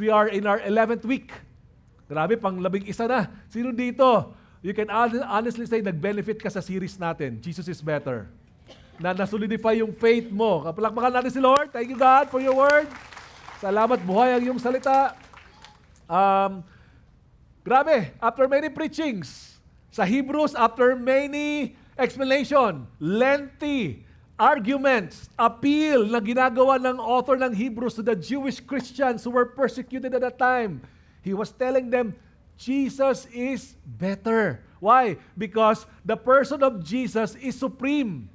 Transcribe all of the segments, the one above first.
We are in our 11th week. Grabe, pang 11 na. Sino dito? You can honestly say, nag-benefit ka sa series natin. Jesus is better. Na nasolidify yung faith mo. Kapalakpakan natin si Lord. Thank you, God, for your word. Salamat, buhay ang iyong salita. Grabe, after many preachings, sa Hebrews, after many explanation, lengthy arguments, appeal na ginagawa ng author ng Hebrews to the Jewish Christians who were persecuted at that time. He was telling them, Jesus is better. Why? Because the person of Jesus is supreme.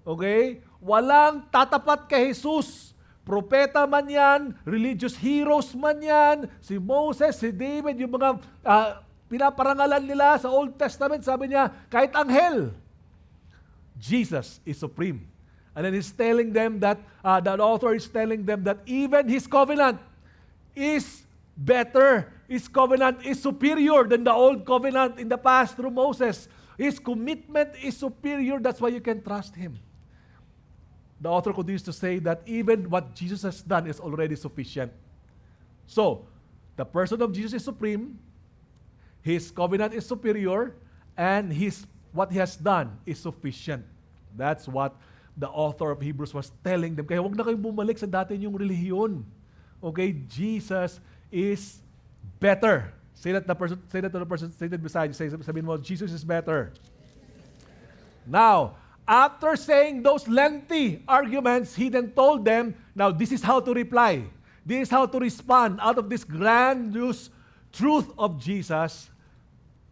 Okay? Walang tatapat kay Jesus. Propeta man yan, religious heroes man yan, si Moses, si David, yung mga pinaparangalan nila sa Old Testament, sabi niya, kahit anghel, Jesus is supreme. And then he's telling them that, the author is telling them that even his covenant is better. His covenant is superior than the old covenant in the past through Moses. His commitment is superior. That's why you can trust him. The author continues to say that even what Jesus has done is already sufficient. So, the person of Jesus is supreme, his covenant is superior, and what he has done is sufficient. That's what the author of Hebrews was telling them. Kaya huwag na kayong bumalik sa dati yung relihiyon. Okay? Jesus is better. Say that to the person seated beside you. Sabihin mo, Jesus is better. Now, after saying those lengthy arguments, he then told them, now this is how to reply. This is how to respond out of this grandiose truth of Jesus.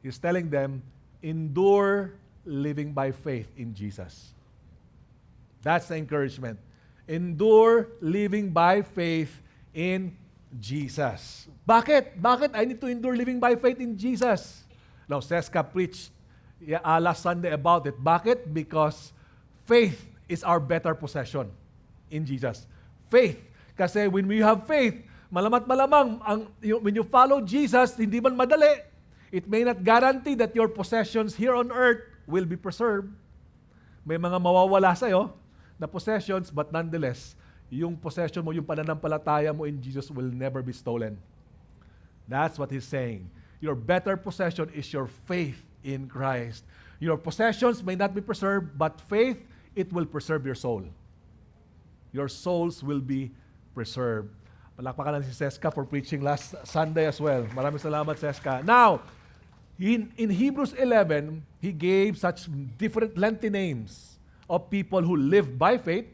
He's telling them, endure living by faith in Jesus. That's the encouragement. Endure living by faith in Jesus. Bakit? Bakit I need to endure living by faith in Jesus? Now, Seska preached last Sunday about it. Bakit? Because faith is our better possession in Jesus. Faith. Kasi when we have faith, malamang, when you follow Jesus, hindi man madali. It may not guarantee that your possessions here on earth will be preserved. May mga mawawala sa'yo na possessions, but nonetheless, yung possession mo, yung pananampalataya mo in Jesus will never be stolen. That's what he's saying. Your better possession is your faith in Christ. Your possessions may not be preserved, but faith, it will preserve your soul. Your souls will be preserved. Palakpakan natin si Seska for preaching last Sunday as well. Maraming salamat, Seska. Now, in Hebrews 11, he gave such different lengthy names of people who live by faith.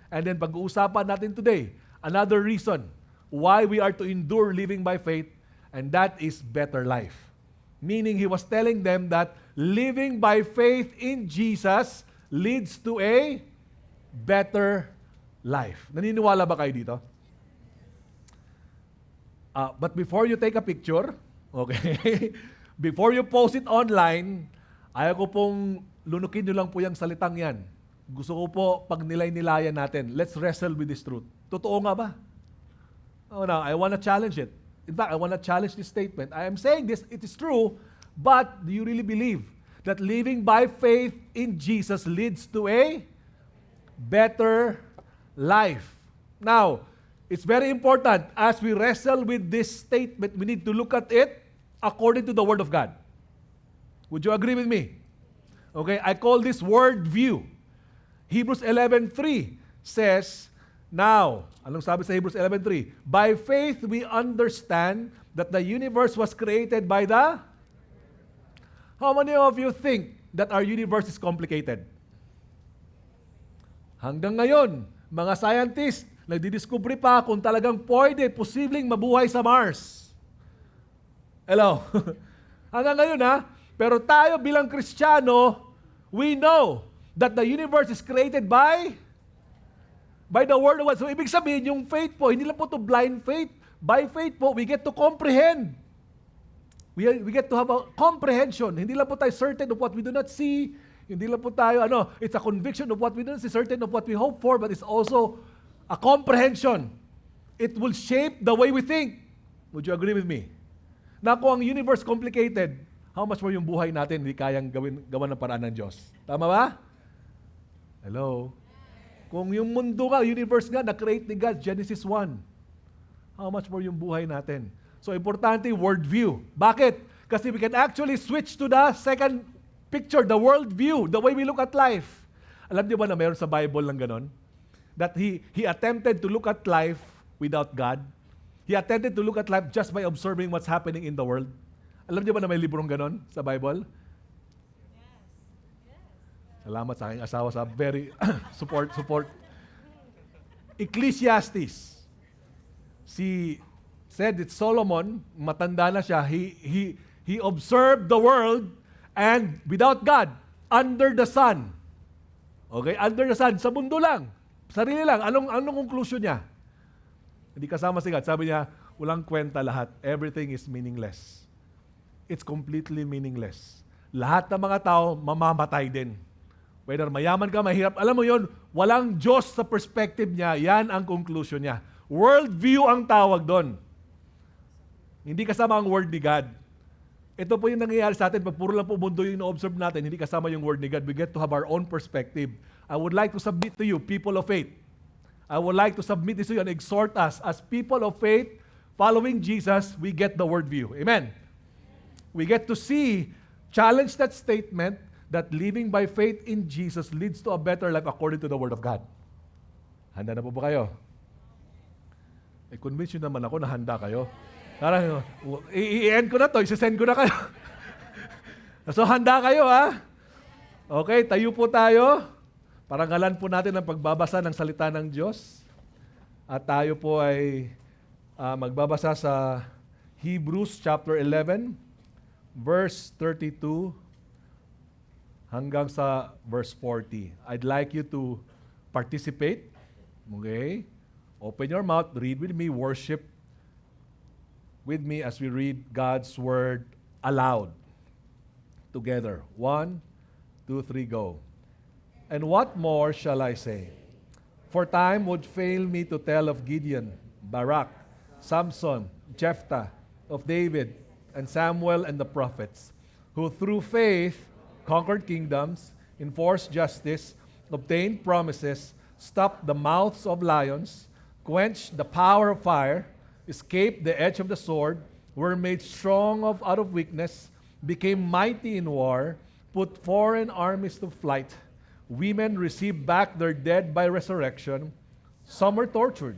And then pag-uusapan natin today, another reason why we are to endure living by faith, and that is better life. Meaning he was telling them that living by faith in Jesus leads to a better life. Naniniwala ba kayo dito? But before you take a picture, okay, before you post it online, ayaw ko pong lunukin nyo lang po yung salitang yan. Gusto ko po pag nilay-nilayan natin, let's wrestle with this truth. Totoo nga ba? Oh, no, I want to challenge it. In fact, I want to challenge this statement. I am saying this, it is true, but do you really believe that living by faith in Jesus leads to a better life? Now, it's very important as we wrestle with this statement, we need to look at it according to the Word of God. Would you agree with me? Okay, I call this word view. Hebrews 11:3 says, now, anong sabi sa Hebrews 11:3? By faith we understand that the universe was created by the... How many of you think that our universe is complicated? Hanggang ngayon, mga scientists, nagdidiscovery pa kung talagang posibleng mabuhay sa Mars. Hello? Hanggang ngayon pero tayo bilang Kristiyano, we know that the universe is created by the Word of God. So, ibig sabihin, yung faith po, hindi lang po to blind faith. By faith po, we get to comprehend. We get to have a comprehension. Hindi lang po tayo certain of what we do not see. Hindi lang po tayo, it's a conviction of what we do not see, certain of what we hope for, but it's also a comprehension. It will shape the way we think. Would you agree with me? Na kung ang universe complicated, how much more yung buhay natin hindi kayang gawan ng paraan ng Diyos? Tama ba? Hello? Kung yung mundo nga, universe nga, na-create ni God, Genesis 1. how much more yung buhay natin? So, importante yung worldview. Bakit? Kasi we can actually switch to the second picture, the worldview, the way we look at life. Alam niyo ba na mayroon sa Bible lang ganon? That he attempted to look at life without God. He attempted to look at life just by observing what's happening in the world. Alam niyo ba na may librong ganon sa Bible? Salamat sa aking asawa sa very support. Ecclesiastes. Said that Solomon, matanda na siya, he observed the world and without God, under the sun. Okay, under the sun, sa mundo lang. Sarili lang. Anong conclusion niya? Hindi kasama si God. Sabi niya, walang kwenta lahat. Everything is meaningless. It's completely meaningless. Lahat ng mga tao, mamamatay din. Whether mayaman ka, mahirap. Alam mo yon, walang Diyos sa perspective niya. Yan ang conclusion niya. Worldview ang tawag doon. Hindi kasama ang word ni God. Ito po yung nangyayari sa atin. Pag puro lang po mundo yung na-observe natin, hindi kasama yung word ni God. We get to have our own perspective. I would like to submit to you, people of faith. I would like to submit this to you and exhort us. As people of faith, following Jesus, we get the worldview. Amen? We get to see, challenge that statement, that living by faith in Jesus leads to a better life according to the Word of God. Handa na po ba kayo? Convince nyo naman ako na handa kayo. Parang, i-end ko na to, isi-send ko na kayo. So, handa kayo, ha? Okay, tayo po tayo. Parangalan po natin ang pagbabasa ng salita ng Diyos. At tayo po ay magbabasa sa Hebrews chapter 11, verse 32, hanggang sa verse 40. I'd like you to participate. Okay? Open your mouth, read with me, worship with me as we read God's Word aloud. Together. 1, 2, 3, go. And what more shall I say? For time would fail me to tell of Gideon, Barak, Samson, Jephthah, of David, and Samuel and the prophets, who through faith conquered kingdoms, enforced justice, obtained promises, stopped the mouths of lions, quenched the power of fire, escaped the edge of the sword, were made strong out of weakness, became mighty in war, put foreign armies to flight. Women received back their dead by resurrection. Some were tortured,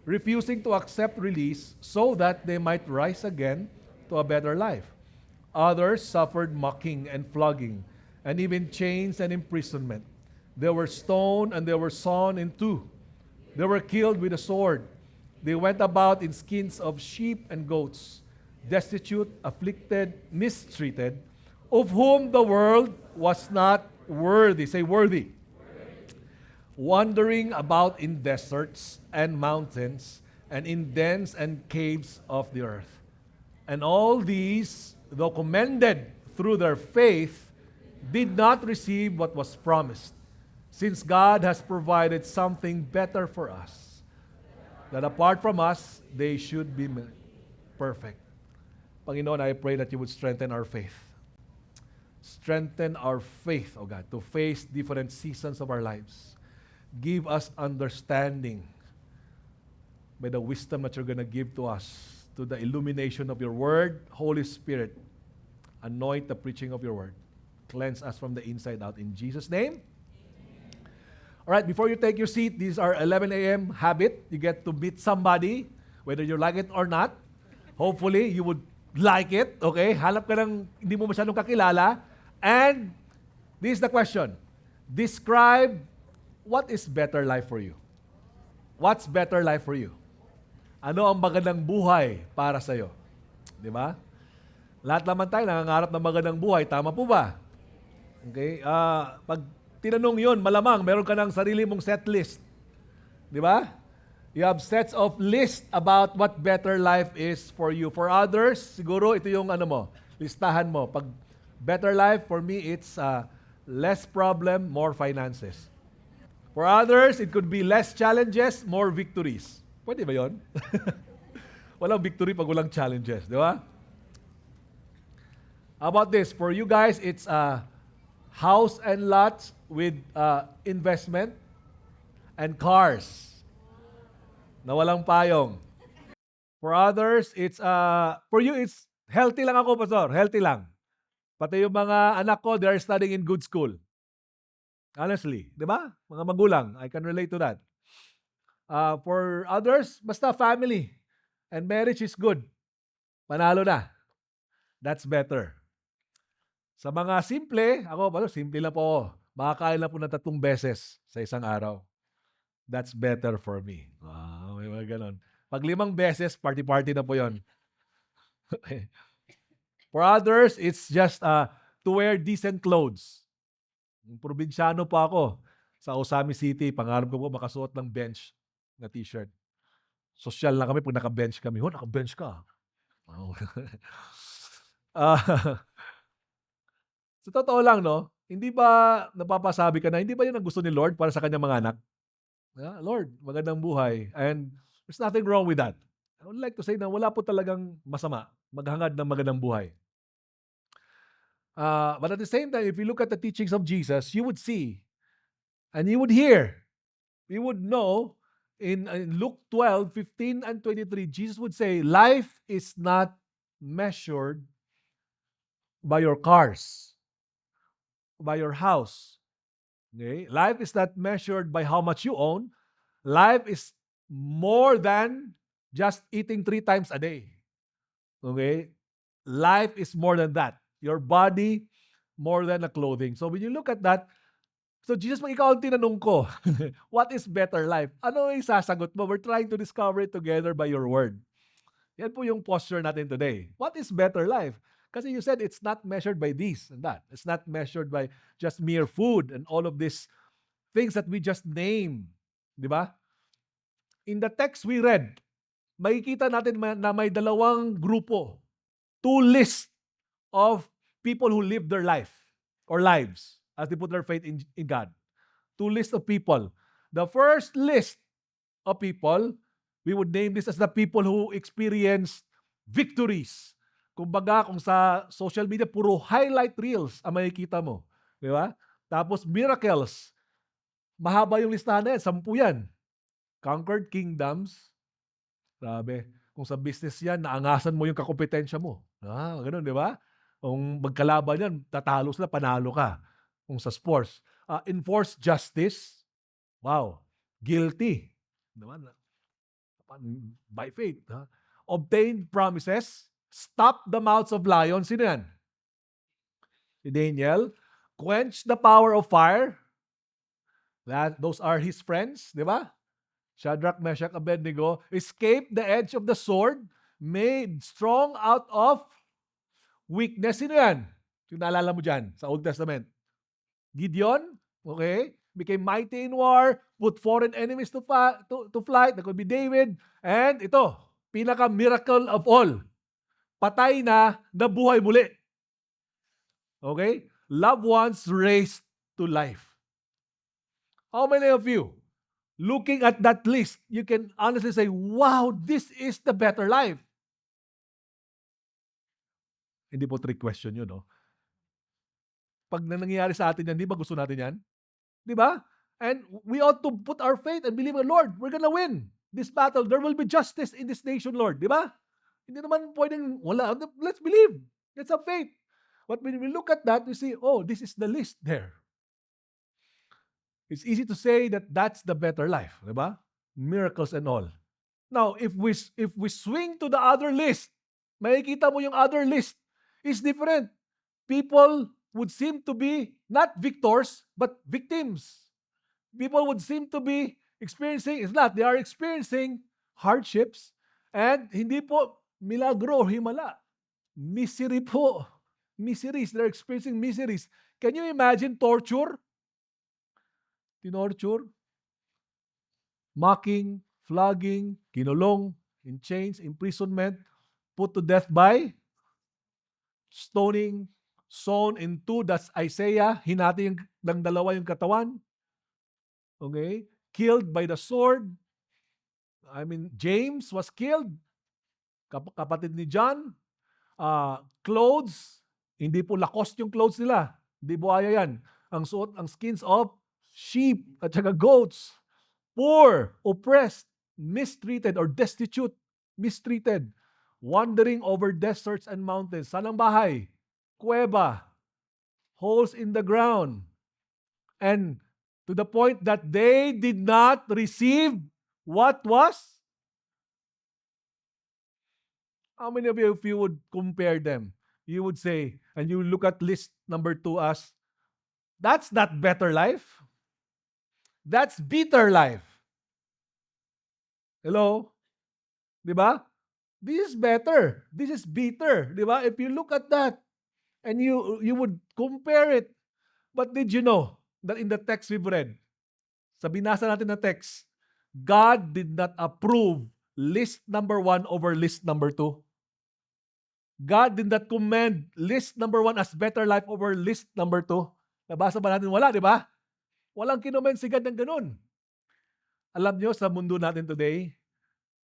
refusing to accept release so that they might rise again to a better life. Others suffered mocking and flogging, and even chains and imprisonment. They were stoned and they were sawn in two. They were killed with a sword. They went about in skins of sheep and goats, destitute, afflicted, mistreated, of whom the world was not worthy. Say worthy. Wandering about in deserts and mountains and in dens and caves of the earth. And all these, though commended through their faith, did not receive what was promised, since God has provided something better for us, that apart from us, they should be perfect. Panginoon, I pray that you would strengthen our faith. Strengthen our faith, O God, to face different seasons of our lives. Give us understanding by the wisdom that you're going to give to us, to the illumination of your word. Holy Spirit, anoint the preaching of your word. Cleanse us from the inside out. In Jesus' name. All right, before you take your seat, these are 11 a.m. habit. You get to meet somebody, whether you like it or not. Hopefully, you would like it. Okay? Hanap ka ng hindi mo masyadong kakilala. And this is the question. Describe what is better life for you. What's better life for you? Ano ang magandang buhay para sa'yo? Di ba? Lahat naman tayo nangangarap ng magandang buhay. Tama po ba? Okay? Pag tinanong yun, malamang meron ka ng sarili mong set list. Di ba? You have sets of list about what better life is for you. For others, siguro ito yung listahan mo. Pag better life, for me, it's less problem, more finances. For others, it could be less challenges, more victories. Pwede ba yun? Walang victory pag walang challenges, di ba? How about this? For you guys, it's house and lots with investment and cars na walang payong. For others, it's, for you, it's healthy lang ako, Pastor, healthy lang. Pati yung mga anak ko, they're studying in good school. Honestly, di ba? Mga magulang, I can relate to that. For others, basta family and marriage is good. Panalo na. That's better. Sa mga simple, ako, simple lang po ako. Makakain lang po ng 3 beses sa isang araw. That's better for me. May mga ganon. Pag 5 beses, party-party na po yon. For others, it's just to wear decent clothes. Probinsyano pa ako. Sa Osami City, pangarap ko po makasuot ng bench na t-shirt. Social lang kami pag naka-bench kami. Naka-bench ka. Sa totoo lang, no? Hindi ba napapasabi ka na, hindi ba yun ang gusto ni Lord para sa kanyang mga anak? Lord, magandang buhay. And there's nothing wrong with that. I would like to say na wala po talagang masama maghangad ng magandang buhay. But at the same time, if you look at the teachings of Jesus, you would see and you would hear, you would know in Luke 12:15 and 23, Jesus would say, life is not measured by your cars, by your house. Okay? Life is not measured by how much you own. Life is more than just eating 3 times a day. Okay? Life is more than that. Your body, more than the clothing. So when you look at that, so Jesus, pag ikaw ang tinanong ko, what is better life? Ano yung sasagot mo? We're trying to discover it together by your word. Yan po yung posture natin today. What is better life? Kasi you said it's not measured by this and that. It's not measured by just mere food and all of these things that we just name. Di ba? In the text we read, makikita natin na may 2 grupo. 2 lists of people who live their life or lives as they put their faith in God. 2 lists of people. The first list of people, we would name this as the people who experienced victories. Kumbaga, kung sa social media, puro highlight reels ang makikita mo. Di ba? Tapos miracles. Mahaba yung listahan na yan. 10 yan. Conquered kingdoms. Grabe. Kung sa business yan, naangasan mo yung kakompetensya mo. Ganun, di ba? Kung magkalaban yan, tatalo sila, panalo ka. Kung sa sports. Enforce justice. Wow. Guilty. Diba? By faith. Obtain promises. Stop the mouths of lions. Sino yan? Si Daniel. Quench the power of fire. Those are his friends. Di ba? Shadrach, Meshach, Abednego. Escape the edge of the sword. Made strong out of weakness. Sino yan? Yung naalala mo dyan sa Old Testament. Gideon, okay, became mighty in war, put foreign enemies to flight. That could be David. And ito, pinaka-miracle of all. Patay na, nabuhay muli. Okay? Loved ones raised to life. How many of you, looking at that list, you can honestly say, wow, this is the better life? Hindi po trick question yun, no? Pag nangyayari sa atin yan, di ba gusto natin yan? Di ba? And we ought to put our faith and believe in Lord, we're gonna win this battle. There will be justice in this nation, Lord. Di ba? Hindi naman pwedeng wala. Let's believe. Let's have faith. But when we look at that, we see, oh, this is the list there. It's easy to say that that's the better life. Di ba? Miracles and all. Now, if we swing to the other list, makikita mo yung other list is different. People would seem to be not victors, but victims. People would seem to be experiencing, they are experiencing hardships and hindi po milagro, himala. Misery po. Miseries. They're experiencing miseries. Can you imagine torture? Tinorture? Mocking, flogging, kinulong, in chains, imprisonment, put to death by stoning, sown in two, that's Isaiah, hinati ng 2 yung katawan. Okay? Killed by the sword. James was killed. Kapatid ni John. Clothes, hindi po Lacoste yung clothes nila. Hindi buhaya yan. Ang suot, ang skins of sheep at saka goats. Poor, oppressed, mistreated, or destitute. mistreated, wandering over deserts and mountains. Saan ang bahay? Kuweba, holes in the ground. And to the point that they did not receive what was? How many of you, if you would compare them, you would say, and you look at list number 2 as, that's not better life. That's bitter life. Hello? Di ba? This is better. This is bitter. Di ba? If you look at that, and you would compare it. But did you know that in the text we've read, sa binasa natin na text, God did not approve list number 1 over list number 2. God did not commend list number 1 as better life over list number 2. Nabasa ba natin? Wala, di ba? Walang kinomen si God ng ganun. Alam nyo, sa mundo natin today,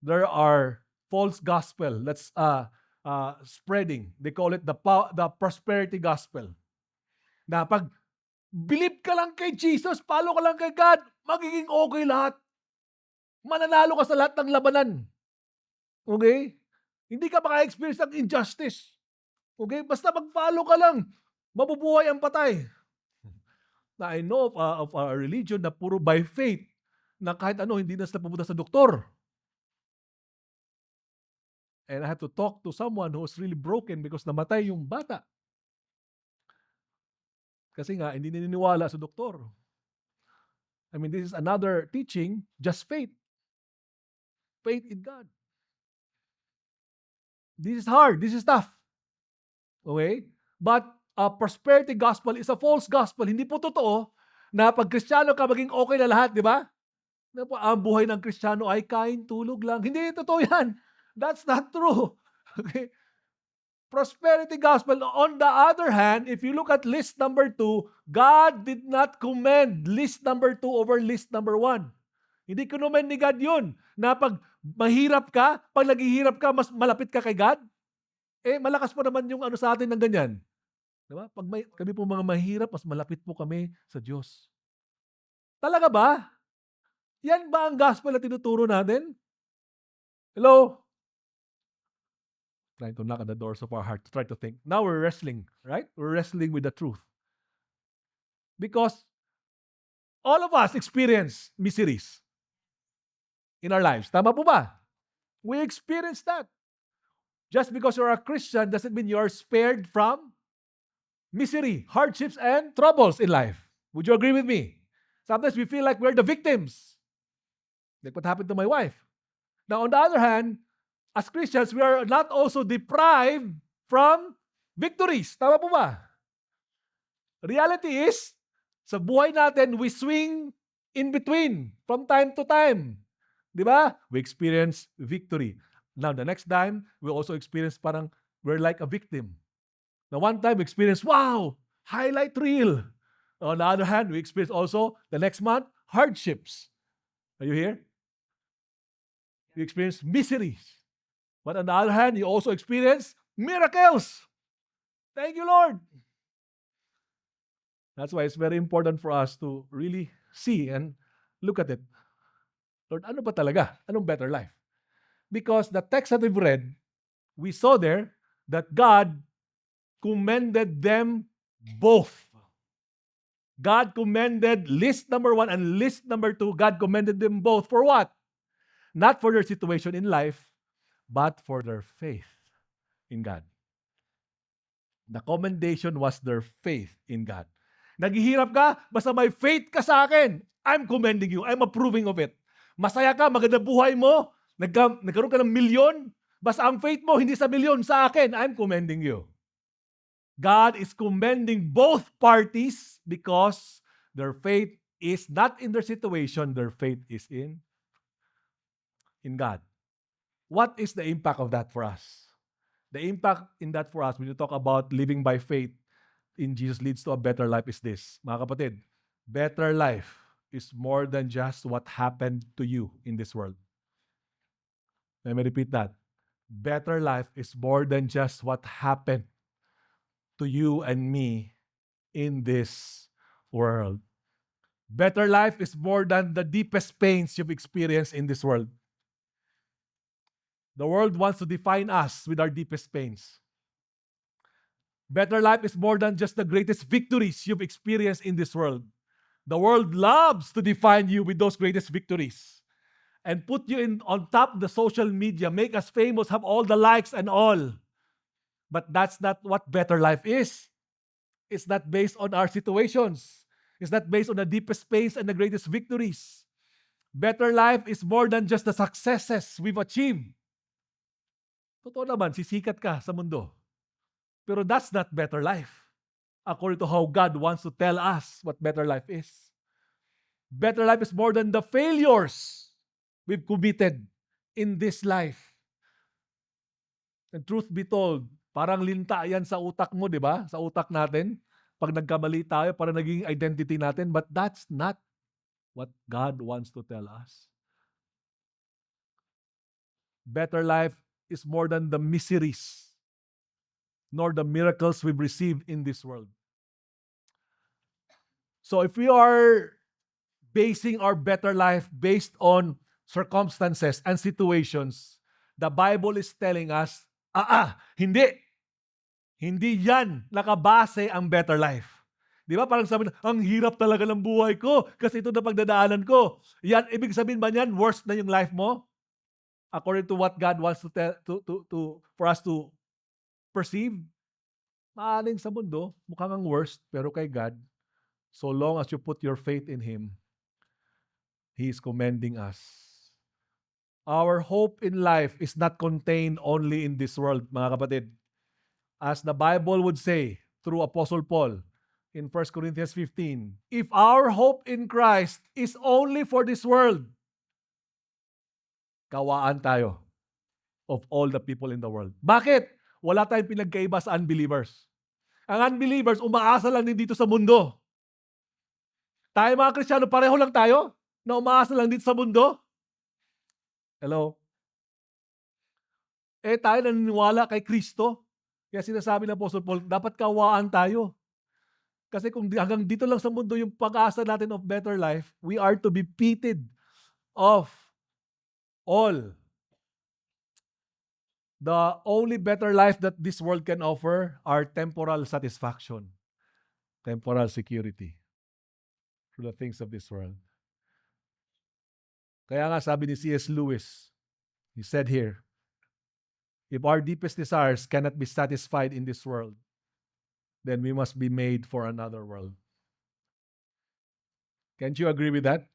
there are false gospel that's spreading. They call it the prosperity gospel. Na pag believe ka lang kay Jesus, follow ka lang kay God, magiging okay lahat. Mananalo ka sa lahat ng labanan. Okay? Hindi ka maka-experience ng injustice. Okay? Basta mag-follow ka lang, mabubuhay ang patay. Na I know of a religion na puro by faith, na kahit ano, hindi na sila pumunta sa doktor. And I had to talk to someone who was really broken because namatay yung bata. Kasi nga, hindi naniniwala sa doktor. I mean, this is another teaching, just faith. Faith in God. This is hard. This is tough. Okay? But a prosperity gospel is a false gospel. Hindi po totoo na pag Kristiyano ka, maging okay na lahat, di ba? Ang buhay ng Kristiyano ay kain, tulog lang. Hindi totoo yan. That's not true. Okay? Prosperity gospel. On the other hand, if you look at list number 2, God did not commend list number 2 over list number 1. Hindi kinommend ni God yun. Na pag mahirap ka, pag naghihirap ka, mas malapit ka kay God. Malakas pa naman yung ano sa atin ng ganyan. Diba? Pag kami po mga mahirap, mas malapit po kami sa Diyos. Talaga ba? Yan ba ang gospel na tinuturo natin? Hello? Trying to knock on the doors of our heart to try to think. Now we're wrestling, right? We're wrestling with the truth. Because all of us experience miseries in our lives. Tama po ba? We experience that. Just because you're a Christian doesn't mean you're spared from misery, hardships, and troubles in life. Would you agree with me? Sometimes we feel like we're the victims. Like what happened to my wife. Now, on the other hand, as Christians, we are not also deprived from victories. Tama po ba? Reality is, sa buhay natin, we swing in between from time to time. Di ba? We experience victory. Now, the next time, we also experience parang we're like a victim. Now, one time, we experience, wow, highlight reel. On the other hand, we experience also, the next month, hardships. Are you here? You experience miseries. But on the other hand, you also experience miracles. Thank you, Lord. That's why it's very important for us to really see and look at it. Lord, ano ba talaga? Anong better life? Because the text that we've read, we saw there that God commended them both. God commended list number 1 and list number 2. God commended them both for what? Not for their situation in life, but for their faith in God. The commendation was their faith in God. Naghihirap ka, basta may faith ka sa akin, I'm commending you. I'm approving of it. Masaya ka, maganda buhay mo, nagkaroon ka ng milyon, basta ang faith mo hindi sa milyon, sa akin, I'm commending you. God is commending both parties because their faith is not in their situation, their faith is in God. What is the impact of that for us? The impact in that for us, when you talk about living by faith in Jesus leads to a better life is this. Mga kapatid, better life is more than just what happened to you in this world. Let me repeat that. Better life is more than just what happened to you and me in this world. Better life is more than the deepest pains you've experienced in this world. The world wants to define us with our deepest pains. Better life is more than just the greatest victories you've experienced in this world. The world loves to define you with those greatest victories and put you in on top of the social media, make us famous, have all the likes and all. But that's not what better life is. It's not based on our situations. It's not based on the deepest pains and the greatest victories. Better life is more than just the successes we've achieved. Totoo naman, sisikat ka sa mundo. Pero that's not better life, according to how God wants to tell us what better life is. Better life is more than the failures we've committed in this life. And truth be told, parang linta yan sa utak mo, di ba? Sa utak natin. Pag nagkamali tayo, parang naging identity natin. But that's not what God wants to tell us. Better life is more than the miseries nor the miracles we've received in this world. So if we are basing our better life based on circumstances and situations, the Bible is telling us, hindi. Hindi yan nakabase ang better life. Di ba? Parang sabi na, ang hirap talaga ng buhay ko kasi ito na pagdadaanan ko. Yan, ibig sabihin ba yan, worse na yung life mo? According to what God wants to tell, for us to perceive, maaling sa mundo, mukhang ang worst, pero kay God, so long as you put your faith in Him, He is commending us. Our hope in life is not contained only in this world, mga kapatid. As the Bible would say through Apostle Paul in 1 Corinthians 15, if our hope in Christ is only for this world, kawaan tayo of all the people in the world. Bakit? Wala tayong pinagkaiba sa unbelievers. Ang unbelievers, umaasa lang din dito sa mundo. Tayo mga Kristiyano, pareho lang tayo na umaasa lang dito sa mundo. Hello? Tayo naniniwala kay Kristo. Kaya sinasabi ng Apostle Paul, dapat kawaan tayo. Kasi kung hanggang dito lang sa mundo yung pag-asa natin of better life, we are to be pitied of all. The only better life that this world can offer are temporal satisfaction, temporal security through the things of this world. Kaya nga sabi ni C.S. Lewis, he said here, if our deepest desires cannot be satisfied in this world, then we must be made for another world. Can't you agree with that?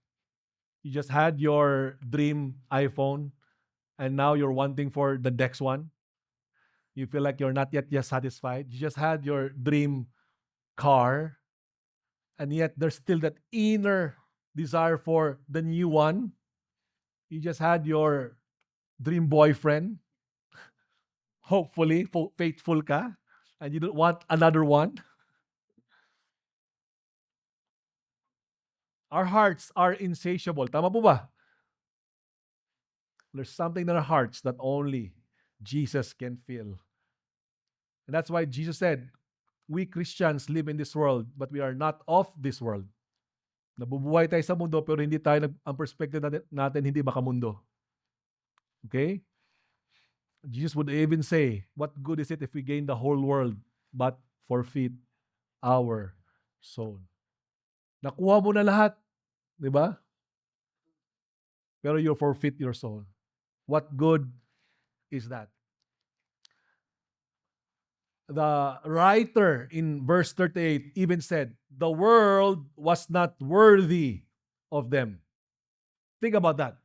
You just had your dream iPhone, and now you're wanting for the next one. You feel like you're not yet satisfied. You just had your dream car, and yet there's still that inner desire for the new one. You just had your dream boyfriend. Hopefully, faithful ka, and you don't want another one. Our hearts are insatiable. Tama po ba? There's something in our hearts that only Jesus can fill. And that's why Jesus said, we Christians live in this world, but we are not of this world. Nabubuhay tayo sa mundo, pero hindi tayo, ang perspective natin hindi makamundo. Okay? Jesus would even say, what good is it if we gain the whole world, but forfeit our soul? Nakuha mo na lahat, di ba? Pero you forfeit your soul. What good is that? The writer in verse 38 even said, the world was not worthy of them. Think about that.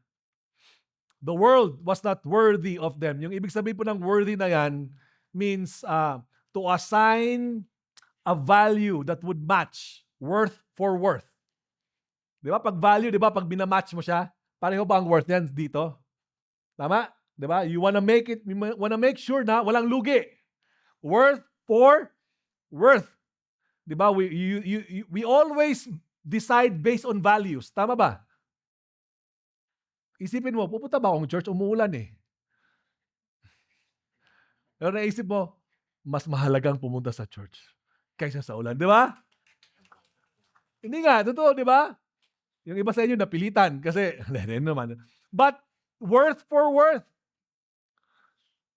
The world was not worthy of them. Yung ibig sabihin po ng worthy na yan means to assign a value that would match worth for worth. Di ba? Pag value, di ba? Pag binamatch mo siya, pareho ba ang worth yan dito? Tama? Di ba? You wanna make sure na walang lugi. Worth for worth. Di ba? We always decide based on values. Tama ba? Isipin mo, pupunta ba akong church? Umuulan eh. Pero naisip mo, mas mahalagang pumunta sa church kaysa sa ulan. Di ba? Hindi nga, totoo, di ba? Yung iba sa inyo napilitan kasi, naman. But worth for worth.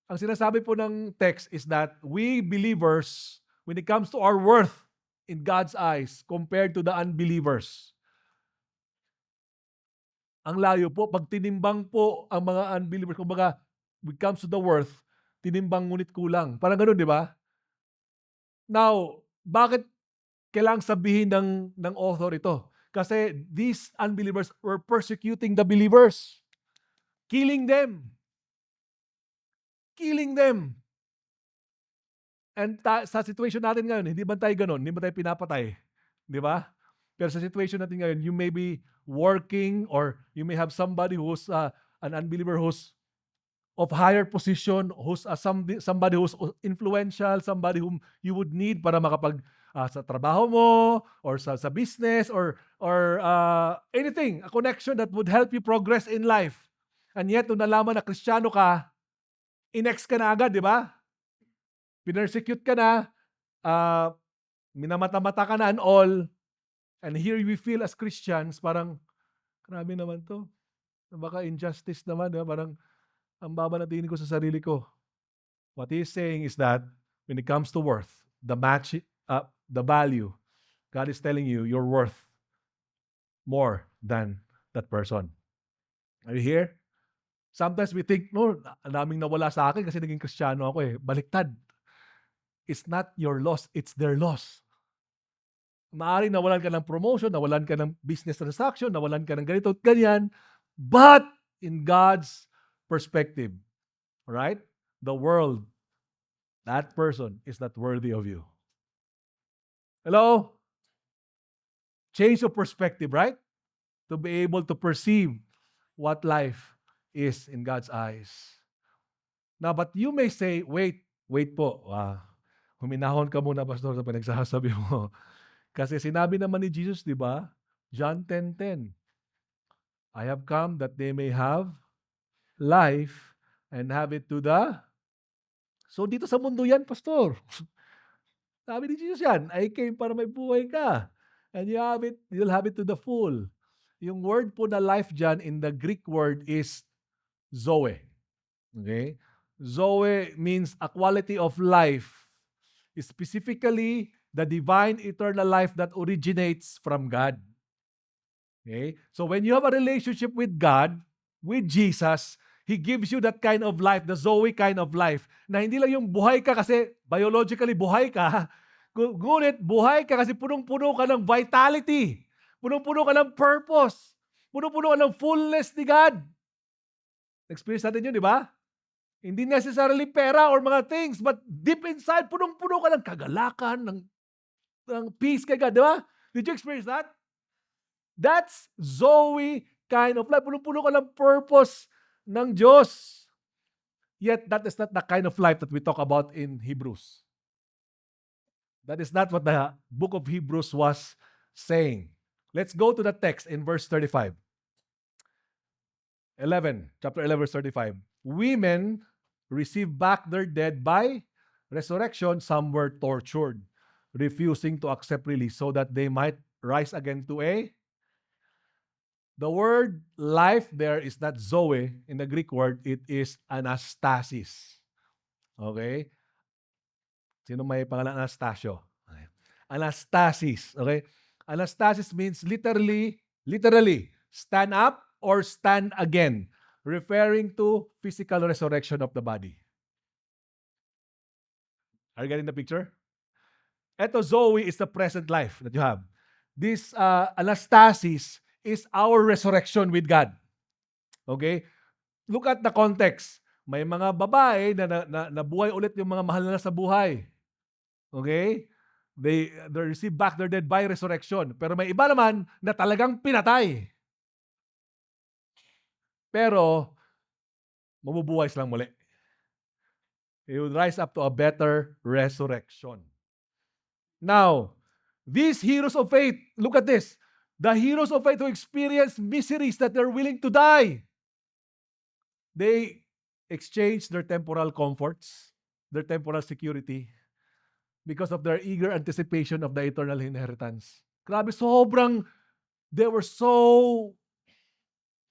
Ang sinasabi po ng text is that we believers, when it comes to our worth in God's eyes compared to the unbelievers, ang layo po. Pag tinimbang po ang mga unbelievers, kumbaga, when it comes to the worth, tinimbang ngunit kulang. Parang ganun, di ba? Now, bakit kailangang sabihin ng author ito? Kasi these unbelievers were persecuting the believers. Killing them. Killing them. And sa situation natin ngayon, hindi ba tayo ganun? Hindi ba tayo pinapatay? Di ba? Pero sa situation natin ngayon, you may be working or you may have somebody who's an unbeliever who's of higher position, who's somebody who's influential, somebody whom you would need para makapag sa trabaho mo or sa business or anything, a connection that would help you progress in life. And yet, nung nalaman na Kristiyano ka, inex ka na agad, di ba? Pinersecute ka na, minamata-mata ka na and all. And here we feel as Christians, parang, grabe naman to. Baka injustice naman, di ba? Parang, ang baba na tingin ko sa sarili ko. What he's saying is that when it comes to worth, the value, God is telling you you're worth more than that person. Are you here? Sometimes we think, no, ang daming nawala sa akin kasi naging Kristiyano ako eh. Baliktad. It's not your loss, it's their loss. Maaaring nawalan ka ng promotion, nawalan ka ng business transaction, nawalan ka ng ganito at ganyan, but in God's perspective, right? The world, that person is not worthy of you. Hello? Change of perspective, right? To be able to perceive what life is in God's eyes. Now, but you may say, wait po. Huminahon ka muna, Pastor, sa pinagsasabi mo. Kasi sinabi naman ni Jesus, di ba? John 10:10. I have come that they may have life and have it to the... So dito sa mundo yan, Pastor. Sabi ni Jesus yan, I came para may buhay ka. And you'll have it to the full. Yung word po na life dyan in the Greek word is Zoe. Okay? Zoe means a quality of life. Specifically, the divine eternal life that originates from God. Okay? So when you have a relationship with God, with Jesus, He gives you that kind of life, the Zoe kind of life, na hindi lang yung buhay ka kasi biologically buhay ka, ngunit buhay ka kasi punong-puno ka ng vitality, punong-puno ka ng purpose, punong-puno ka ng fullness ni God. Experience natin yun, di ba? Hindi necessarily pera or mga things, but deep inside, punong-puno ka ng kagalakan, ng peace kay God, di ba? Did you experience that? That's Zoe kind of life. Punong-puno ka ng purpose ng Diyos. Yet, that is not the kind of life that we talk about in Hebrews. That is not what the book of Hebrews was saying. Let's go to the text in verse 35. Chapter 11, verse 35. Women received back their dead by resurrection. Some were tortured, refusing to accept release so that they might rise again to a... The word life there is not Zoe. In the Greek word, it is anastasis. Okay? Sino may pangalan Anastasio? Okay. Anastasis. Okay? Anastasis means literally, stand up or stand again, referring to physical resurrection of the body. Are you getting the picture? Ito, Zoe is the present life that you have. This anastasis is our resurrection with God. Okay? Look at the context. May mga babae na nabuhay ulit yung mga mahal na sa buhay. Okay? They receive back their dead by resurrection. Pero may iba naman na talagang pinatay. Pero, mabubuhay silang muli. He will rise up to a better resurrection. Now, these heroes of faith, look at this. The heroes of faith who experience miseries that they're willing to die. They exchange their temporal comforts, their temporal security, because of their eager anticipation of the eternal inheritance. Grabe, they were so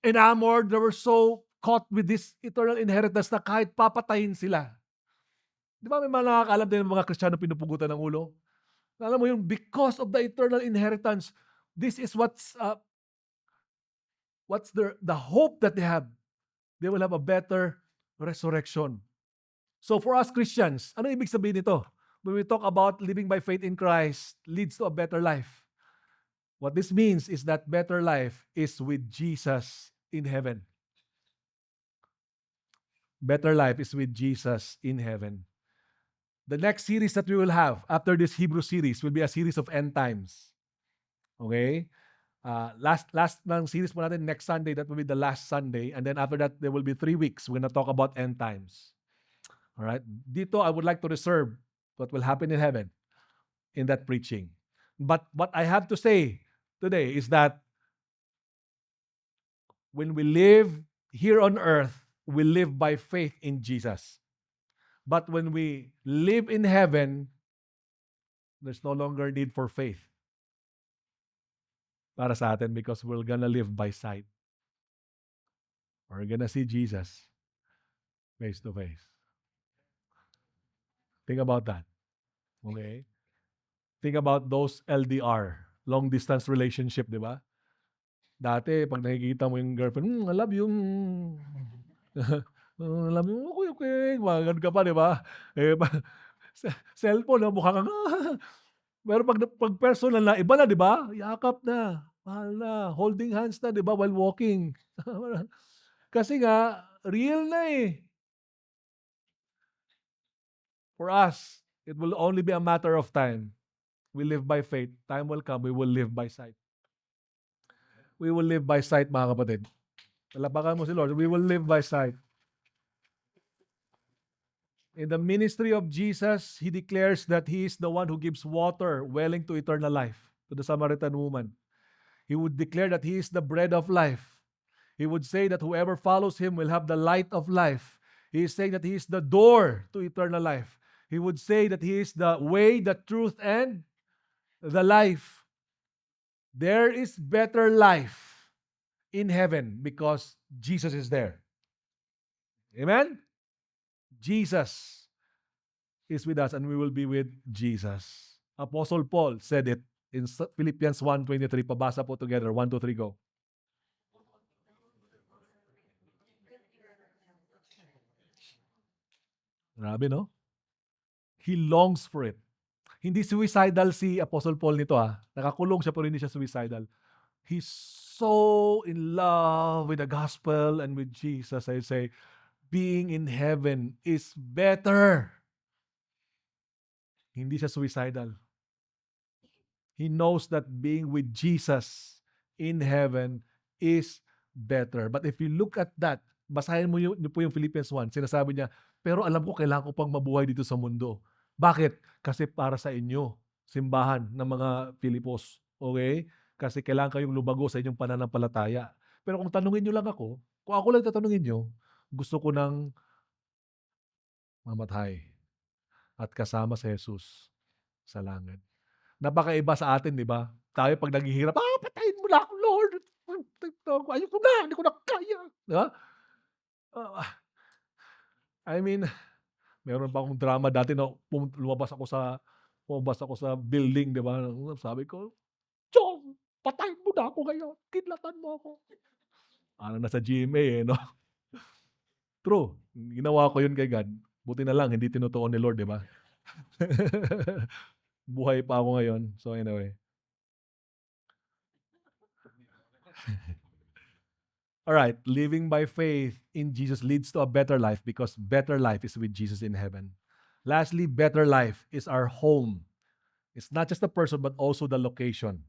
enamored, they were so caught with this eternal inheritance na kahit papatayin sila. Di ba may mga nakakaalam din ng mga Kristiyano pinupugutan ng ulo? Alam mo yung because of the eternal inheritance, this is what's the hope that they have. They will have a better resurrection. So for us Christians, ano ibig sabihin nito? When we talk about living by faith in Christ leads to a better life. What this means is that better life is with Jesus in heaven. Better life is with Jesus in heaven. The next series that we will have after this Hebrew series will be a series of end times. Okay? Last ng series po natin next Sunday, that will be the last Sunday. And then after that, there will be 3 weeks. We're going to talk about end times. All right? Dito, I would like to reserve what will happen in heaven in that preaching. But what I have to say today is that when we live here on earth, we live by faith in Jesus. But when we live in heaven, there's no longer need for faith para sa atin because we're gonna live by sight. We're gonna see Jesus face to face. Think about that. Okay? Think about those LDR, long distance relationship, di ba? Dati, pag nakikita mo yung girlfriend, I love you. Alam mo, okay. Mga ka pa, di ba? Cellphone, mukha kang, pero pag personal na, iba na, di ba? Yakap na, mahal na, holding hands na, di ba, while walking. Kasi nga, real na eh. For us, it will only be a matter of time. We live by faith. Time will come, we will live by sight. We will live by sight, mga kapatid. Talapakan mo si Lord. We will live by sight. In the ministry of Jesus, He declares that He is the one who gives water welling to eternal life to the Samaritan woman. He would declare that He is the bread of life. He would say that whoever follows Him will have the light of life. He is saying that He is the door to eternal life. He would say that He is the way, the truth, and the life. There is better life in heaven because Jesus is there. Amen? Jesus is with us and we will be with Jesus. Apostle Paul said it in Philippians 1:23. Pabasa po together. 1, 2, 3, go. Grabe, no? He longs for it. Hindi suicidal si Apostle Paul nito Nakakulong siya pero hindi siya suicidal. He's so in love with the gospel and with Jesus. I say, being in heaven is better. Hindi siya suicidal. He knows that being with Jesus in heaven is better. But if you look at that, basahin mo po yung Philippians 1, sinasabi niya, pero alam ko kailangan ko pang mabuhay dito sa mundo. Bakit? Kasi para sa inyo, simbahan ng mga Filipos. Okay? Kasi kailangan kayong lumago sa inyong pananampalataya. Pero kung tanungin nyo lang ako, kung ako lang tatanungin nyo, gusto ko nang mamatay at kasama si Jesus sa langit. Napakaiba sa atin, di ba? Tayo pag naghihirap, patayin mo na ako, Lord. Ayoko na, hindi ko na kaya. Di ba? I mean, meron pa akong drama dati na lumabas ako sa building, di ba? Sabi ko, John, patayin mo na ako ngayon. Kidlatan mo ako. Ano nasa GMA no? True. Ginawa ko yun kay God. Buti na lang, hindi tinutuon ni Lord, di ba? Buhay pa ako ngayon. So anyway. All right, living by faith in Jesus leads to a better life because better life is with Jesus in heaven. Lastly, better life is our home. It's not just the person but also the location.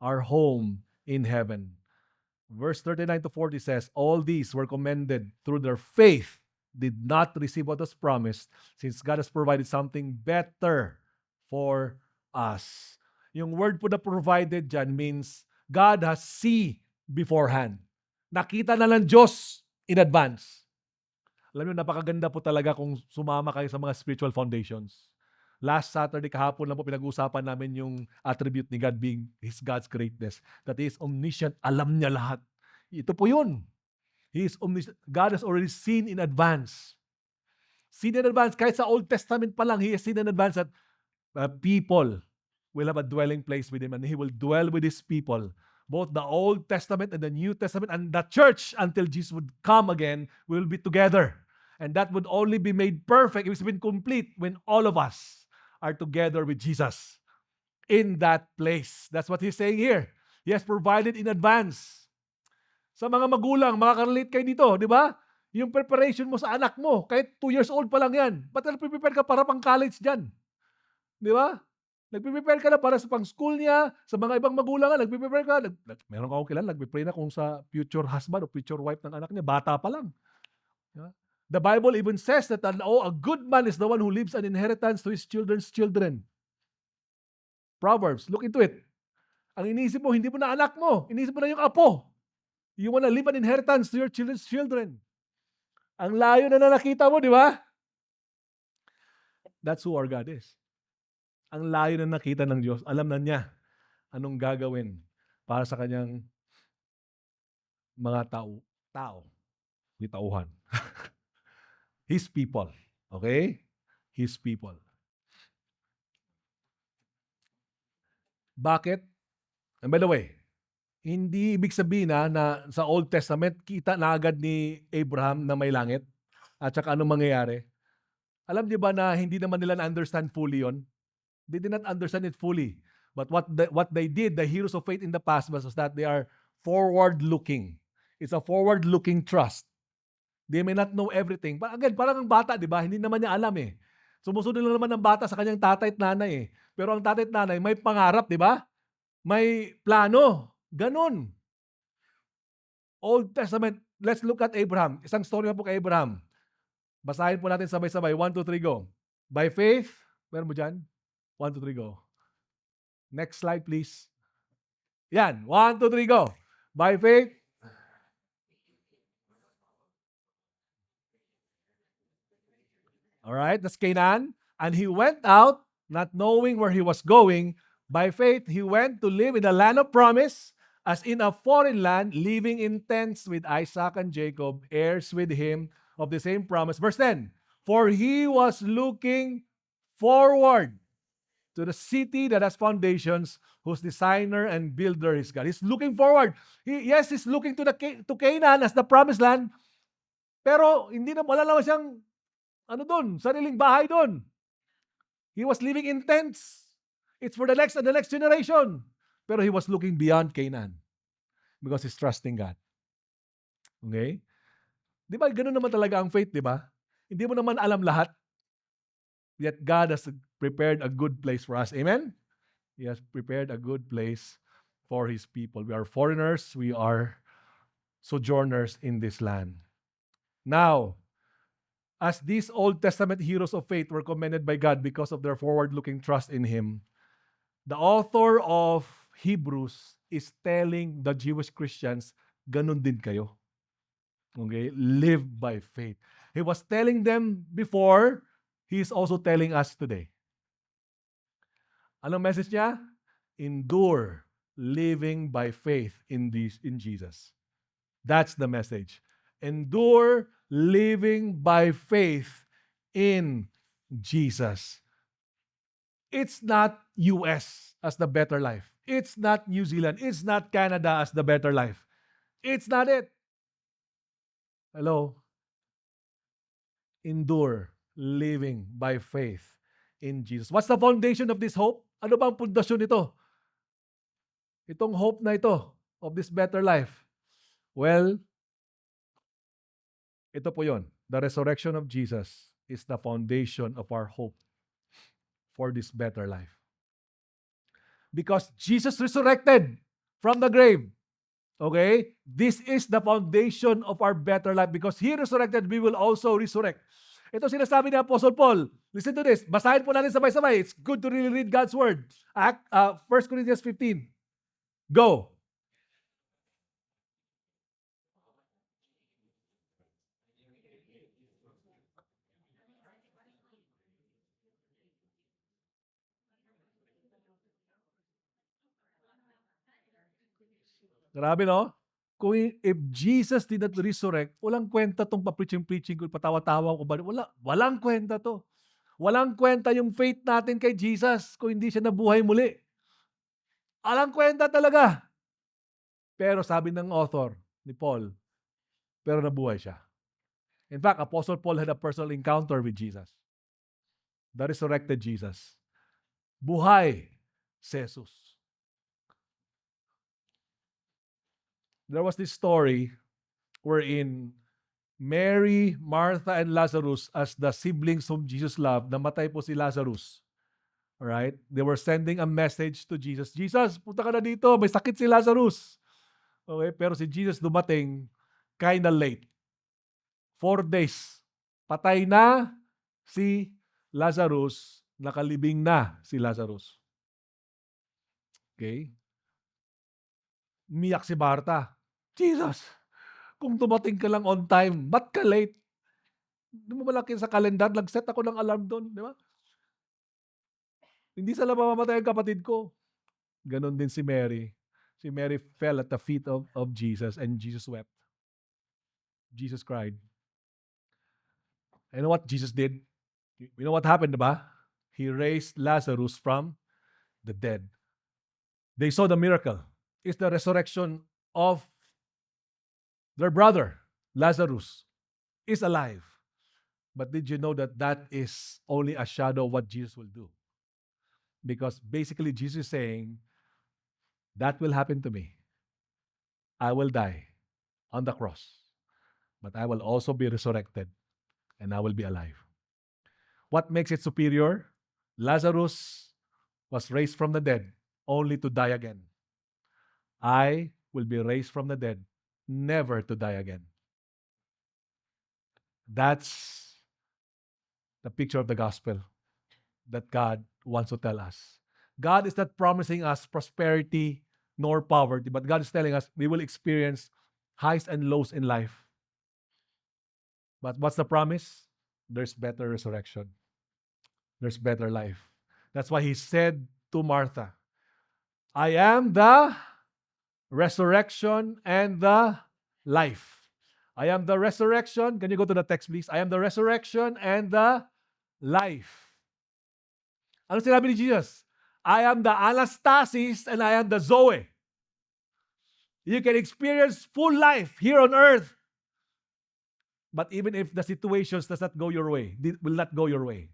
Our home in heaven. Verse 39 to 40 says, all these were commended through their faith, did not receive what was promised, since God has provided something better for us. Yung word po na provided dyan means God has see beforehand. Nakita na ng Diyos in advance. Alam niyo, napakaganda po talaga kung sumama kayo sa mga spiritual foundations. Last Saturday, kahapon lang po pinag-uusapan namin yung attribute ni God being God's greatness. That He is omniscient. Alam niya lahat. Ito po yun. God has already seen in advance. Seen in advance, kahit sa Old Testament pa lang, He has seen in advance that people will have a dwelling place with Him and He will dwell with His people. Both the Old Testament and the New Testament and the church until Jesus would come again will be together. And that would only be made perfect, it's been complete when all of us are together with Jesus in that place. That's what He's saying here. He has provided in advance. Sa mga magulang, makaka-relate kayo dito, di ba? Yung preparation mo sa anak mo, kahit 2 years old pa lang yan, ba't nagpe-prepare ka para pang college dyan? Di ba? Nagpe-prepare ka na para sa pang-school niya, sa mga ibang magulang ka, nagpe-prepare ka. Meron akong kilala, nagpe-pray na kung sa future husband o future wife ng anak niya, bata pa lang. Di ba? The Bible even says that a good man is the one who leaves an inheritance to his children's children. Proverbs, look into it. Ang iniisip mo, hindi mo na anak mo, iniisip mo na yung apo. You wanna leave an inheritance to your children's children. Ang layo na nakita mo, di ba? That's who our God is. Ang layo na nakita ng Diyos. Alam na niya anong gagawin para sa kanyang mga tao. May tauhan. His people. Okay? His people. Bakit? And by the way, hindi ibig sabihin na sa Old Testament, kita na agad ni Abraham na may langit at saka anong mangyayari. Alam niyo ba na hindi naman nila na-understand fully yon? They did not understand it fully. But what they did, the heroes of faith in the past was that they are forward-looking. It's a forward-looking trust. They may not know everything. But again, parang ang bata, di ba? Hindi naman niya alam eh. Sumusunod lang naman ng bata sa kanyang tatay at nanay eh. Pero ang tatay at nanay may pangarap, di ba? May plano. Ganon. Old Testament, let's look at Abraham. Isang story na po kay Abraham. Basahin po natin sabay-sabay. 1, 2, 3, go. By faith, meron mo dyan? 1, 2, 3, go. Next slide, please. Yan. 1, 2, 3, go. By faith. All right, that's Canaan. And he went out, not knowing where he was going. By faith, he went to live in the land of promise, as in a foreign land, living in tents with Isaac and Jacob, heirs with him of the same promise. Verse 10, for he was looking forward to the city that has foundations, whose designer and builder is God. He's looking forward. He's looking to Canaan as the promised land, pero wala naman siyang sariling bahay doon. He was living in tents. It's for the next and the next generation. Pero he was looking beyond Canaan because he's trusting God. Okay? Di ba, ganun naman talaga ang faith, di ba? Hindi mo naman alam lahat. Yet God has prepared a good place for us. Amen? He has prepared a good place for His people. We are foreigners. We are sojourners in this land. Now, as these Old Testament heroes of faith were commended by God because of their forward-looking trust in Him, the author of Hebrews is telling the Jewish Christians, ganun din kayo. Okay? Live by faith. He was telling them before, He is also telling us today. Anong message niya? Endure, living by faith in Jesus. That's the message. Endure, living by faith in Jesus. It's not US as the better life. It's not New Zealand. It's not Canada as the better life. It's not it. Hello? Endure, living by faith in Jesus. What's the foundation of this hope? Ano ba ang pundasyon nito? Itong hope na ito of this better life. Well, ito po yon. The resurrection of Jesus is the foundation of our hope for this better life. Because Jesus resurrected from the grave. Okay? This is the foundation of our better life. Because He resurrected, we will also resurrect. Ito sinasabi ni Apostle Paul. Listen to this. Basahin po natin sabay-sabay. It's good to really read God's Word. 1 Corinthians 15. Go. Grabe, no? if Jesus did not resurrect, walang kwenta tong pa-preaching ko, patawa-tawa ko ba? Walang kwenta to. Walang kwenta yung faith natin kay Jesus kung hindi siya nabuhay muli. Walang kwenta talaga. Pero sabi ng author ni Paul, pero nabuhay siya. In fact, Apostle Paul had a personal encounter with Jesus. The resurrected Jesus. Buhay si Jesus. There was this story wherein Mary, Martha, and Lazarus, as the siblings whom Jesus loved, namatay po si Lazarus. Alright? They were sending a message to Jesus. Jesus, punta ka na dito. May sakit si Lazarus. Okay? Pero si Jesus dumating kinda late. 4 days. Patay na si Lazarus. Nakalibing na si Lazarus. Okay? Umiyak si Martha. Jesus, kung dumating ka lang on time, ba't ka late? Hindi mo malaki sa kalendar, nag-set ako ng alarm doon, di ba? Hindi sila mamamatay ang kapatid ko. Ganon din si Mary. Si Mary fell at the feet of Jesus and Jesus wept. Jesus cried. You know what Jesus did? You know what happened, diba? He raised Lazarus from the dead. They saw the miracle. It's the resurrection of their brother, Lazarus, is alive. But did you know that that is only a shadow of what Jesus will do? Because basically Jesus is saying, that will happen to me. I will die on the cross, but I will also be resurrected and I will be alive. What makes it superior? Lazarus was raised from the dead only to die again. I will be raised from the dead, never to die again. That's the picture of the gospel that God wants to tell us. God is not promising us prosperity nor poverty, but God is telling us we will experience highs and lows in life. But what's the promise? There's better resurrection. There's better life. That's why he said to Martha, I am the resurrection and the life. I am the resurrection. Can you go to the text, please? I am the resurrection and the life. Ano sinabi ni Jesus? I am the anastasis and I am the Zoe. You can experience full life here on earth. But even if the situations does not go your way, will not go your way.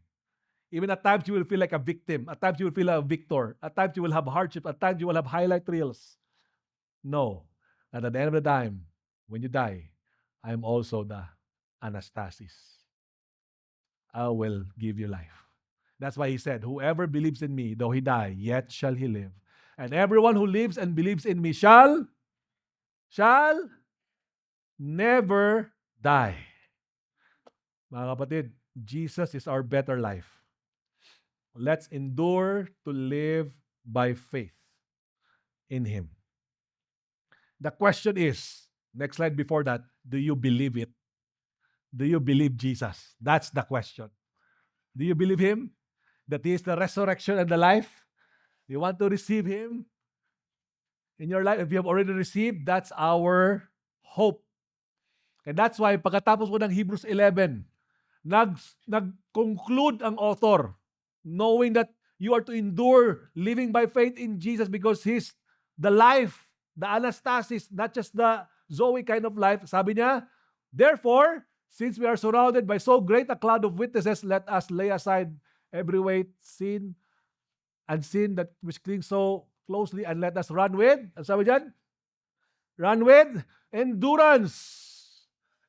Even at times you will feel like a victim. At times you will feel like a victor. At times you will have hardship. At times you will have highlight reels. No. At the end of the time, when you die, I am also the anastasis. I will give you life. That's why he said, whoever believes in me, though he die, yet shall he live. And everyone who lives and believes in me shall never die. Mga kapatid, Jesus is our better life. Let's endure to live by faith in Him. The question is, next slide before that, do you believe it? Do you believe Jesus? That's the question. Do you believe Him? That He is the resurrection and the life? You want to receive Him in your life? If you have already received, that's our hope. And that's why pagkatapos po ng Hebrews 11, nag-conclude ang author, knowing that you are to endure living by faith in Jesus because He's the life, the anastasis, not just the Zoe kind of life. Sabi niya, therefore, since we are surrounded by so great a cloud of witnesses, let us lay aside every weight, sin that which clings so closely, and let us run with, ano sabi diyan? Run with endurance.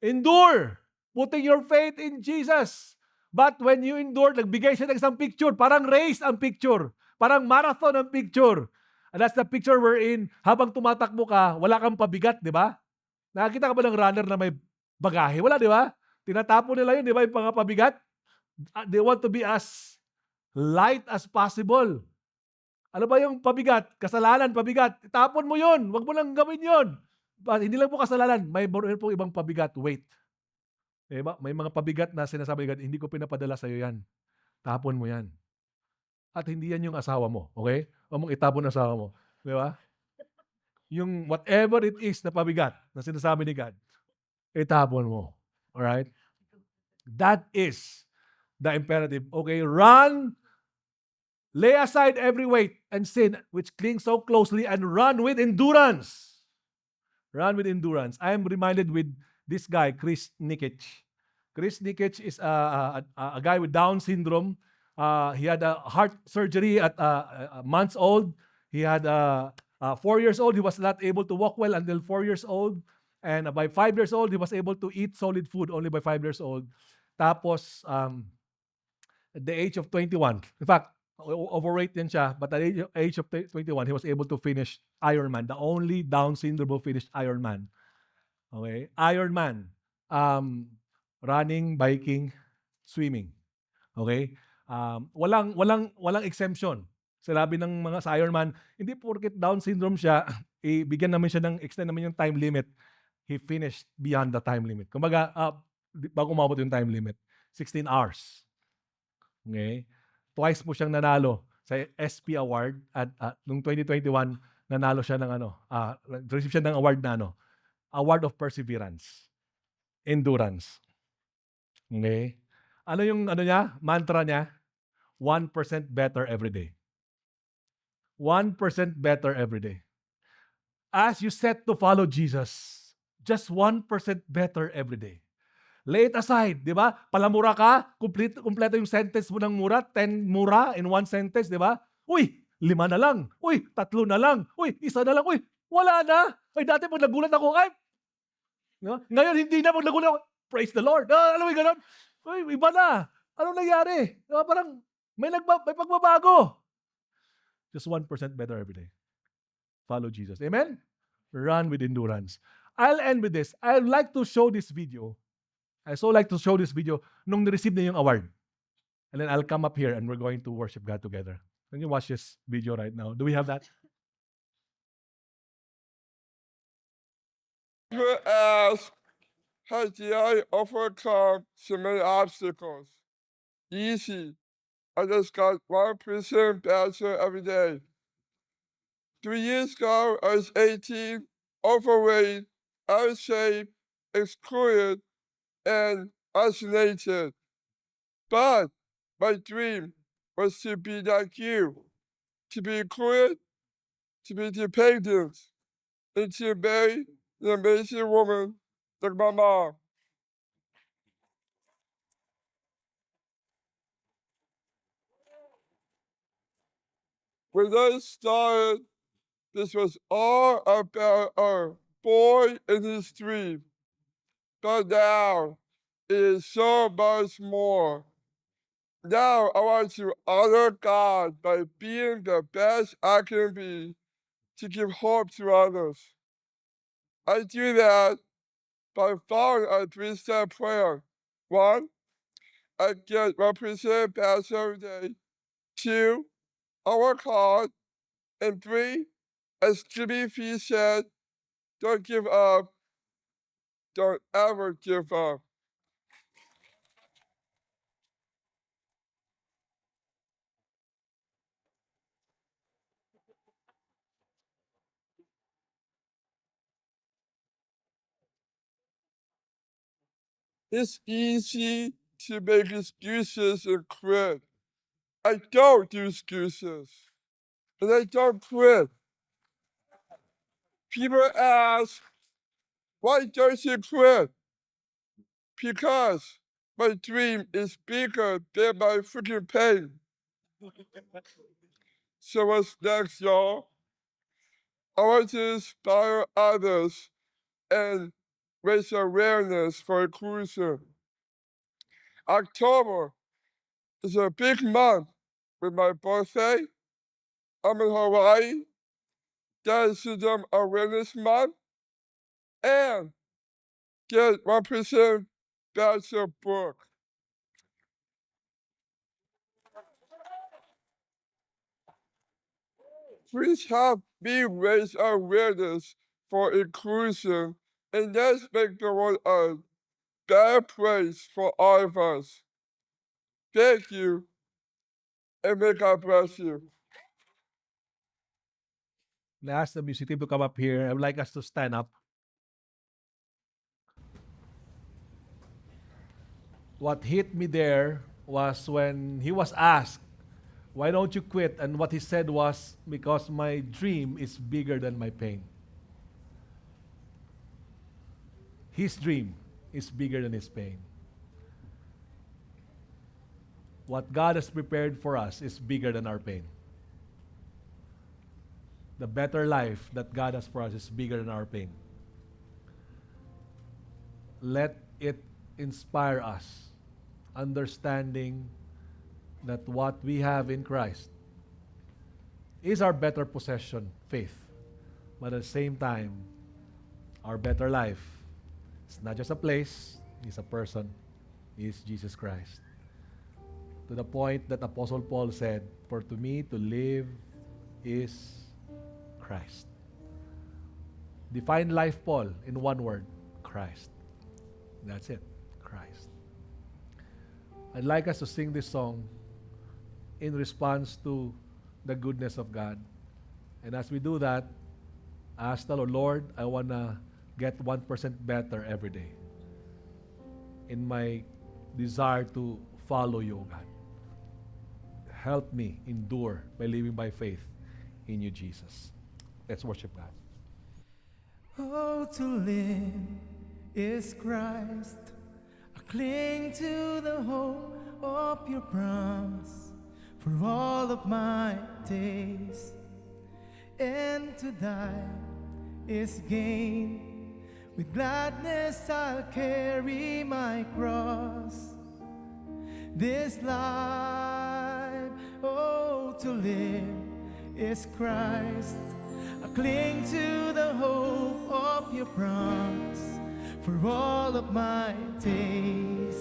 Endure. Putting your faith in Jesus. But when you endure, nagbigay siya ng isang picture. Parang race ang picture. Parang marathon ang picture. And that's the picture wherein habang tumatakbo ka, wala kang pabigat, di ba? Nakakita ka ba ng runner na may bagahe? Wala, di ba? Tinatapo nila yun, di ba? Yung mga pabigat. They want to be as light as possible. Ano ba yung pabigat? Kasalanan, pabigat. Itapon mo yun. Huwag mo lang gawin yun. But hindi lang po kasalanan. May po ibang pabigat. Wait. Diba? May mga pabigat na sinasabi God, hindi ko pinapadala sa'yo yan. Tapon mo yan. At hindi yan yung asawa mo. Okay? Huwag mong itapon ang asawa mo. Di ba? yung whatever it is na pabigat na sinasabi ni God, itapon mo. Alright? That is the imperative. Okay, run, lay aside every weight and sin which clings so closely, and run with endurance. Run with endurance. I am reminded with this guy, Chris Nikic. Chris Nikic is a guy with Down syndrome. He had a heart surgery at months old. He had 4 years old. He was not able to walk well until 4 years old. And by 5 years old, he was able to eat solid food only by 5 years old. Tapos, at the age of 21, in fact, overweight din siya, but at the age of 21, he was able to finish Ironman, the only Down syndrome finished Ironman. Okay? Ironman. Running, biking, swimming. Okay? Walang exemption. Sinabi ng mga sa Ironman, hindi porket Down syndrome siya, bigyan naman siya extend naman yung time limit. He finished beyond the time limit. Kumbaga, bago umabot yung time limit, 16 hours. Okay? Twice po siyang nanalo sa SP Award at noong 2021 nanalo siya ng receive siya ng award na Award of Perseverance. Endurance. Okay? Ano yung niya? Mantra niya? 1% better every day. 1% better every day. As you set to follow Jesus, just 1% better every day. Lay it aside, di ba? Palamura ka, kumpleto yung sentence mo ng mura, 10 mura in one sentence, di ba? Uy, 5 na lang. Uy, 3 na lang. Uy, 1 na lang. Uy, wala na. Ay, dati pag nagulat ako, no? Ngayon hindi na pag nagulat ako, praise the Lord. Alam mo yung ganun? Uy, iba na. Anong nangyari? Diba? Parang may pagbabago. Just 1% better every day. Follow Jesus. Amen? Run with endurance. I'll end with this. I'd like to show this video. I so like to show this video nung ni-receive na yung award. And then I'll come up here and we're going to worship God together. Can you watch this video right now? Do we have that? You ask, how did I overcome so many obstacles? Easy. I just got 1% better every day. 3 years ago, I was 18, overweight, out of shape, excluded, and isolated. But my dream was to be like you, to be included, to be dependent, and to marry an amazing woman like my mom. When I started, this was all about a boy and his dream. But now, it is so much more. Now I want to honor God by being the best I can be to give hope to others. I do that by following a 3-step plan. 1, I get 1% better every day. 2, I work hard. And 3, as Jimmy Fee said, don't give up. Don't ever give up. It's easy to make excuses and quit. I don't do excuses. And I don't quit. People ask, why don't you quit? Because my dream is bigger than my freaking pain. So what's next, y'all? I want to inspire others and raise awareness for inclusion. October is a big month with my birthday. I'm in Hawaii. That is Syndrome Awareness Month. And get 1% Bachelor book. Please help me raise awareness for inclusion, and let's make the world a better place for all of us. Thank you, and may God bless you. I ask the music team to come up here. I would like us to stand up. What hit me there was when he was asked, why don't you quit? And what he said was, because my dream is bigger than my pain. His dream is bigger than his pain. What God has prepared for us is bigger than our pain. The better life that God has for us is bigger than our pain. Let it inspire us, understanding that what we have in Christ is our better possession, faith. But at the same time, our better life is not just a place, it's a person, is Jesus Christ. To the point that Apostle Paul said, for to me to live is Christ. Define life, Paul, in one word, Christ. That's it, Christ. I'd like us to sing this song in response to the goodness of God. And as we do that, ask the Lord, Lord, I want to get 1% better every day in my desire to follow you, God. Help me endure by living by faith in you, Jesus. Let's worship God. Oh, to live is Christ. I cling to the hope of your promise for all of my days. And to die is gain. With gladness I'll carry my cross. This life, oh, to live is Christ. I cling to the hope of your promise for all of my days.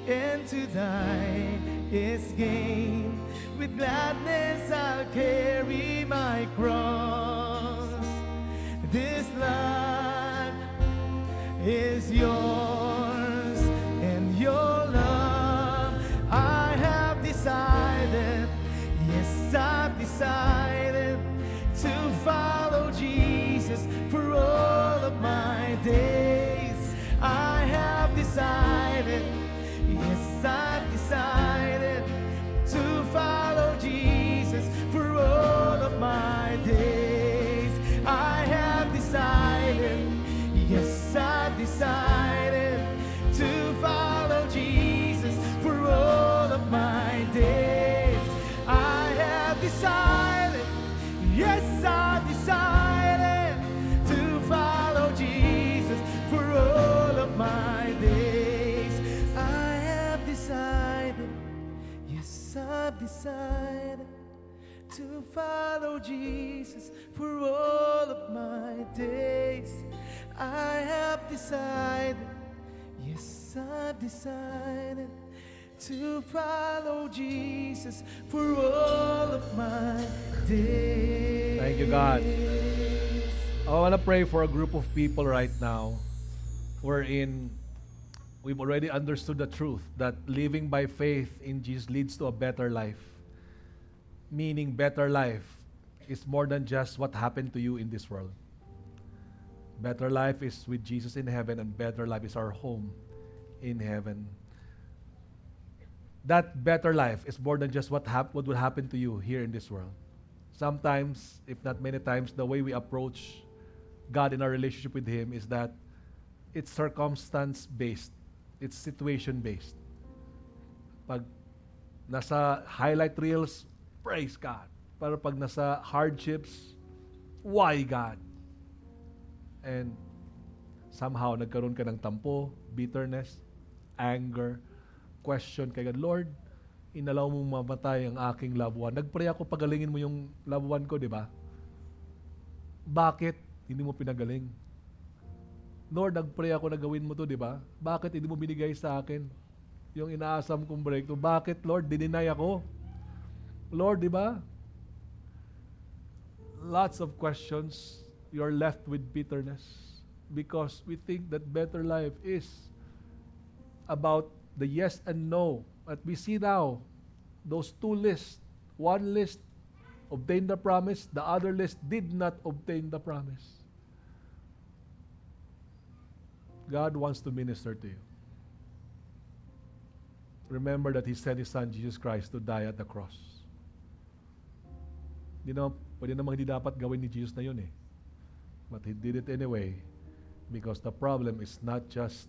And to die is gain. With gladness I'll carry my cross. This life is yours, and your love I have decided. Yes, I've decided to follow Jesus for all of my days. I have decided, yes, I've decided to follow Jesus for all of my days. I have decided, yes, I've decided to follow Jesus for all of my days. I have decided, yes, I've decided to follow Jesus for all of my days. I have decided, yes, I've decided to follow Jesus for all of my days. I have decided, yes, I've decided to follow Jesus for all of my days. Thank you, God. I want to pray for a group of people right now wherein we've already understood the truth that living by faith in Jesus leads to a better life. Meaning better life is more than just what happened to you in this world. Better life is with Jesus in heaven, and better life is our home in heaven. That better life is more than just what will happen to you here in this world. Sometimes, if not many times, the way we approach God in our relationship with Him is that it's circumstance-based. It's situation-based. Pag nasa highlight reels, praise God. Pero pag nasa hardships, why God? And somehow, nagkaroon ka ng tampo, bitterness, anger, question kay God, Lord, inalaw mong mamatay ang aking loved one. Nagpray ako, pagalingin mo yung loved one ko, di ba? Bakit hindi mo pinagaling? Lord, nagpray ako na gawin mo to, di ba? Bakit hindi mo binigay sa akin yung inaasam kong breakthrough? Bakit, Lord, dininay ako? Lord, di ba? Lots of questions. You're left with bitterness because we think that better life is about the yes and no. But we see now those two lists. One list, obtained the promise. The other list did not obtain the promise. God wants to minister to you. Remember that He sent His Son, Jesus Christ, to die at the cross. Pwede namang hindi dapat gawin ni Jesus na yun eh. But He did it anyway because the problem is not just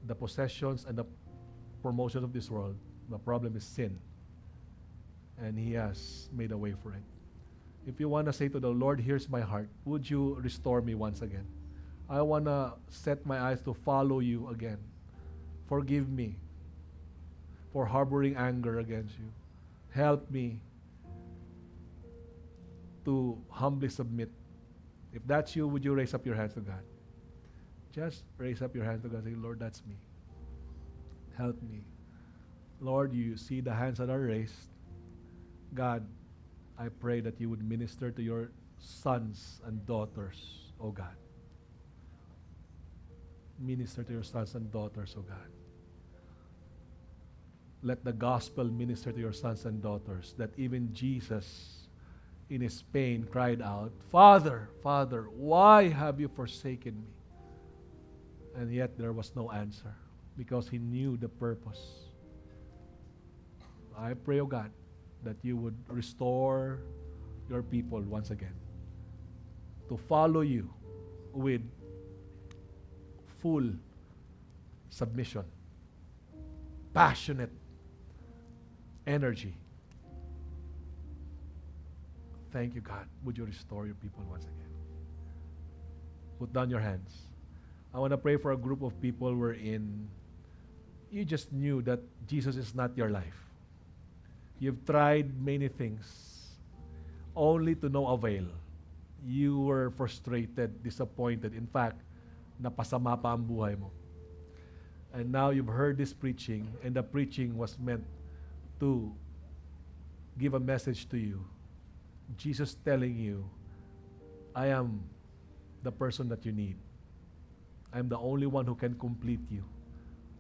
the possessions and the promotion of this world. The problem is sin. And He has made a way for it. If you want to say to the Lord, here's my heart, would you restore me once again? I want to set my eyes to follow you again. Forgive me for harboring anger against you. Help me to humbly submit. If that's you, would you raise up your hands to God? Just raise up your hands to God and say, Lord, that's me. Help me. Lord, you see the hands that are raised. God, I pray that you would minister to your sons and daughters, oh God. Minister to your sons and daughters, oh God. Let the gospel minister to your sons and daughters, that even Jesus, in His pain, cried out, Father, Father, why have you forsaken me? And yet there was no answer, because He knew the purpose. I pray, oh God, that you would restore your people once again to follow you with full submission, passionate energy. Thank you, God. Would you restore your people once again? Put down your hands. I want to pray for a group of people wherein you just knew that Jesus is not your life. You've tried many things only to no avail. You were frustrated, disappointed. In fact, napasama pa ang buhay mo. And now you've heard this preaching, and the preaching was meant to give a message to you. Jesus telling you, I am the person that you need. I'm the only one who can complete you.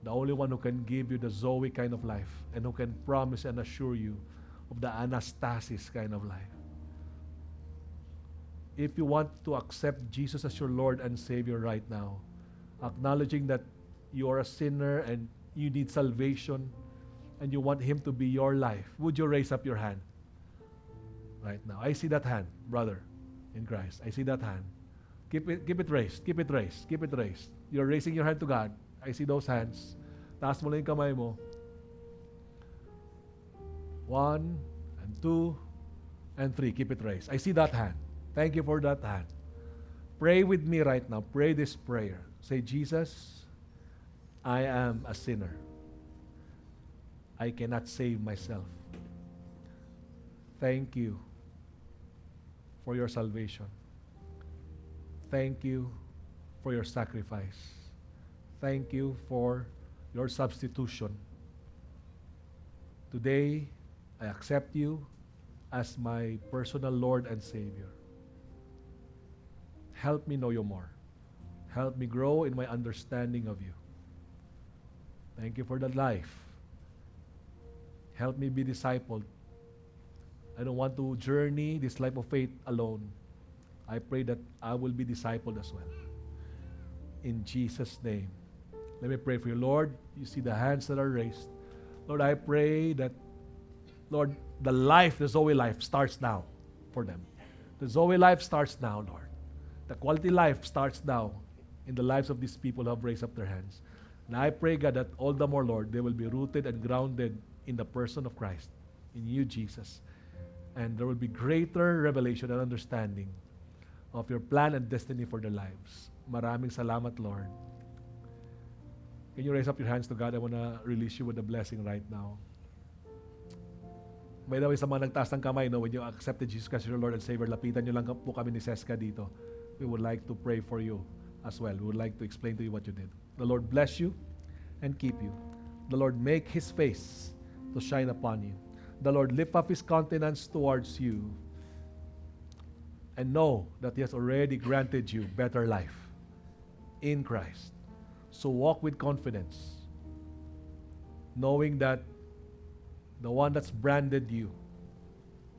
The only one who can give you the Zoe kind of life, and who can promise and assure you of the Anastasis kind of life. If you want to accept Jesus as your Lord and Savior right now, acknowledging that you are a sinner and you need salvation and you want Him to be your life, would you raise up your hand right now? I see that hand, brother in Christ. I see that hand. Keep it raised. Keep it raised. Keep it raised. You're raising your hand to God. I see those hands. Taas mo lang yung kamay mo. 1 and 2 and 3. Keep it raised. I see that hand. Thank you for that hand. Pray with me right now. Pray this prayer. Say, Jesus, I am a sinner. I cannot save myself. Thank you for your salvation. Thank you for your sacrifice. Thank you for your substitution. Today, I accept you as my personal Lord and Savior. Help me know you more. Help me grow in my understanding of you. Thank you for that life. Help me be discipled. I don't want to journey this life of faith alone. I pray that I will be discipled as well. In Jesus' name. Let me pray for you. Lord, you see the hands that are raised. Lord, I pray that, Lord, the life, the Zoe life starts now for them. The Zoe life starts now, Lord. The quality life starts now in the lives of these people who have raised up their hands. And I pray, God, that all the more, Lord, they will be rooted and grounded in the person of Christ, in you, Jesus. And there will be greater revelation and understanding of your plan and destiny for their lives. Maraming salamat, Lord. Can you raise up your hands to God? I want to release you with a blessing right now. By the way, sa mga nagtaas ng kamay, no, when you accepted Jesus Christ as your Lord and Savior, lapitan nyo lang po kami ni Seska dito. We would like to pray for you as well. We would like to explain to you what you did. The Lord bless you and keep you. The Lord make His face to shine upon you. The Lord lift up His countenance towards you and know that He has already granted you better life in Christ. So walk with confidence, knowing that the one that's branded you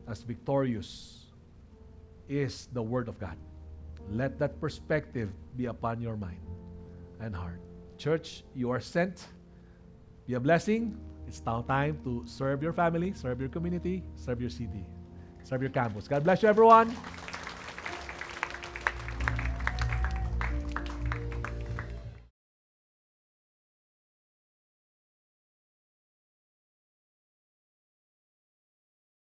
as victorious is the Word of God. Let that perspective be upon your mind and heart. Church, you are sent. Be a blessing. It's now time to serve your family, serve your community, serve your city, serve your campus. God bless you, everyone.